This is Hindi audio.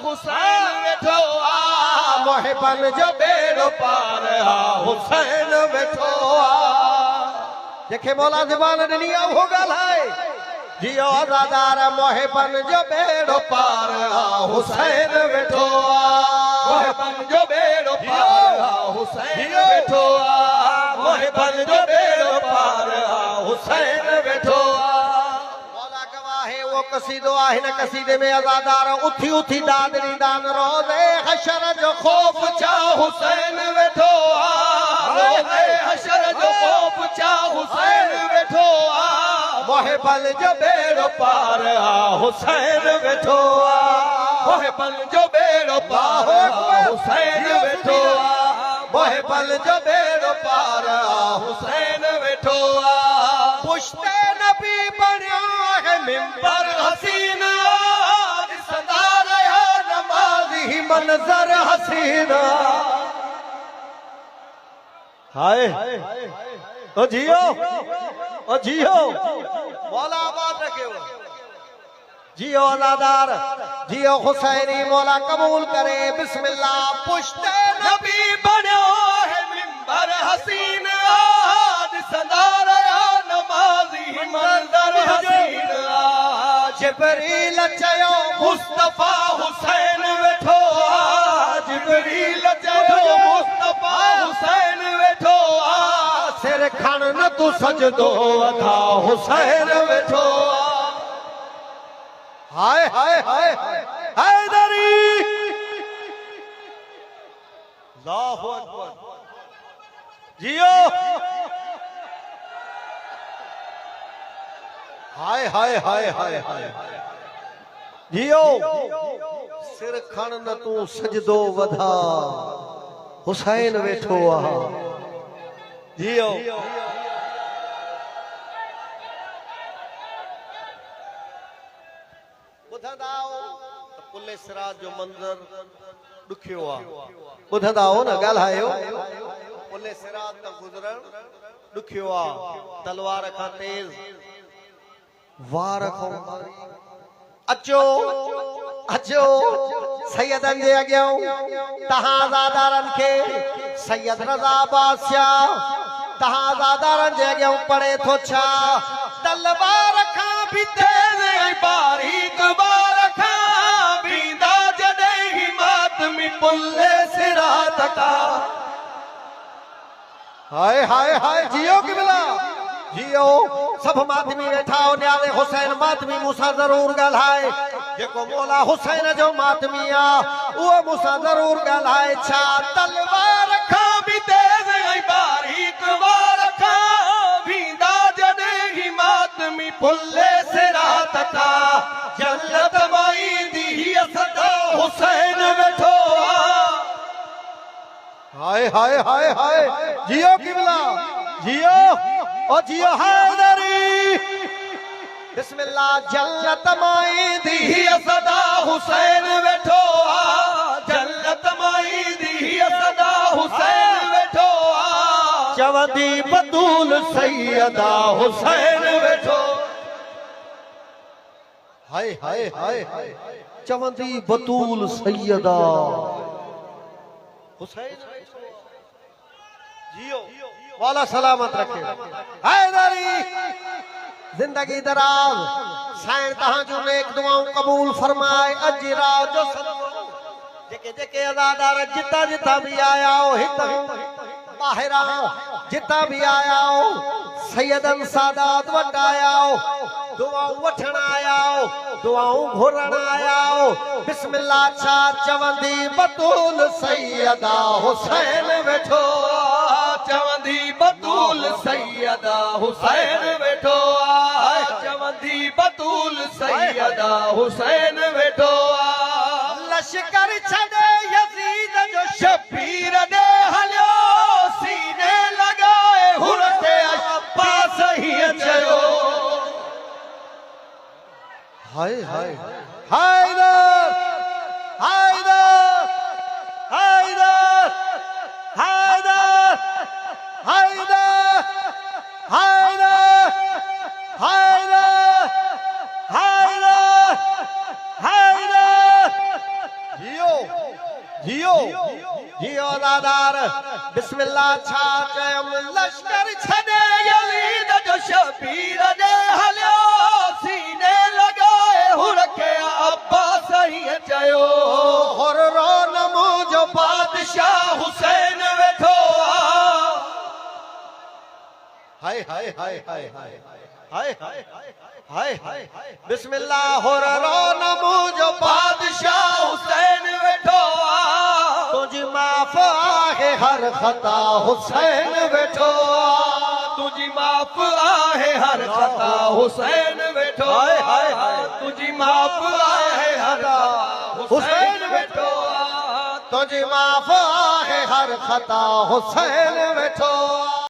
हुसैन वेठो आ मोहबन जो बेड़ो पार आ हुसैन वेठो आ जेके मौला ज़बान ॾिनी आहे उहो ॻाल्हाए जियो अज़ादार मोहबन जो बेड़ो पार आ हुसैन वेठो आ मोहबन जो बेड़ो पार आ हुसैन वेठो आ मोहबन जो बेड़ो पार आ हुसैन वेठो आ मौला गवाहे वो कसीदो आहे न कसीदे में अज़ादार उथी उथी दाद ॾींदान रोज़े हशर जो ख़ौफ़ छा हुसैन वेठो आ रोज़े हशर जो ख़ौफ़ छा हुसैन वेठो आ मोहबन जो बेड़ो पार आ हुसैन वेठो आ मोहबन जो बेड़ो पार आ हुसैन वेठो आ मोहबन जो बेड़ो पार आ हुसैन वेठो आ पुश्ते नबी बनिया है मिंबर हसीना ॾिसंदा रहिया नमाज़ी मंज़र हसीना हाय ओ जियो मौला आबाद रखे जियो अज़ादार जियो हुसैनी मौला कबूल करे बिस्मिल्लाह पुश्ते नबी बनियो है मिंबर हसीन ॾिसंदा रहिया नमाज़ी मंज़र हसीन जिब्रील चयो मुस्तफ़ा हुसैन वेठो आ जिब्रील चयो मुस्तफ़ा हुसैन वेठो आ सिर खण न तू सजदो अदा हुसैन वेठो आ हाय हाय हाय हैदरी अल्लाहु अकबर जियो हाय हाय हाय हाय हाय जियो सिर खण न तू सजदो वधा हुसैन वेठो आ जियो पुले सिराज जो मंज़र ॾुखियो आहे ॿुधंदा हो न ॻाल्हायो पुले सिराज त गुज़रण ॾुखियो आहे तलवार खां तेज़ वार खां अचो अचो सैयदनि जे अॻियां तव्हां अज़ादारनि खे सैयद रज़ा बादशाह तव्हां अज़ादारनि जे अॻियां पढ़े थो छा तलवार खां बि तेज़ ऐं बारीक वार खां बींदा जॾहिं ही मातमी पुले सिरात का हाय हाय हाय जियो किबला जियो सब मातमी वेठा हो न्यारे हुसैन मातमी मूंसां ज़रूर ॻाल्हाए जेको मौला हुसैन जो मातमी आहे उहो मूंसां ज़रूर ॻाल्हाए छा तलवार खां बि तेज़ ऐं बारीक वार खां बींदा जॾहिं ही मातमी पुले सिरात का जन्नत मां ईंदी हीअ सदा हुसैन वेठो आहे हाय हाय हाय हाय जियो किबला जियो ओ जियो हैदरी बिस्मिल्लाह जन्नत मां ईंदी हीअ सदा हुसैन वेठो आ जन्नत मां ईंदी हीअ सदा हुसैन वेठो आ चवंदी बतूल सैयदा हुसैन वेठो हाय हाय हाय हाय चवंदी बतूल सैयदा हुसैन जियो वाला सलामत रखे हैदरी जिंदगी दराज साईं तहां जो नेक दुआऊं कबूल फरमाए अज रात जो जेके जेके अज़ादार जिता जिता भी आया हो हितां ॿाहिरां जिता भी आया हो सैयदन सादात वटि आया हो दुआऊं वठण आया हो दुआऊं घुरण आया हो बिस्मिल्लाह छा चवंदी बतूल सैयदा हुसैन वेठो चवंदी बतूल सैयदा हुसैन वेठो चवंदी बतूल सैयदा हुसैन वेठो लश्कर छॾे यज़ीद जो शबीर ॾे हलियो सीने लॻाए हुर ते अब्बास हीअ चयो हाय हाय हैदर हैदर हैदर हैदर हैदर हैदर हैदर हैदर हैदर रोज़ादार बिस्मिल्लाह छा चयम लश्कर छॾे यज़ीद जो शबीर जे हलियो सीने लगाए हुर खे अब्बास हीअं चयो हुर रोनमू जो बादशाह हुसैन वेठो हाय हाय हाय हाय हाय हाय हाय हाय हाय बिस्मिल्लाह हुर रोनमू जो बादशाह हुसैन वेठो तुझी माफ़ आहे हर खता हुसैन वेठो तुझी माफ़ आहे हर खता हुसैन वेठो हाय हाय हाय तुझी माफ़ आहे हर हुसैन वेठो तुझी माफ़ आहे हर खता हुसैन वेठो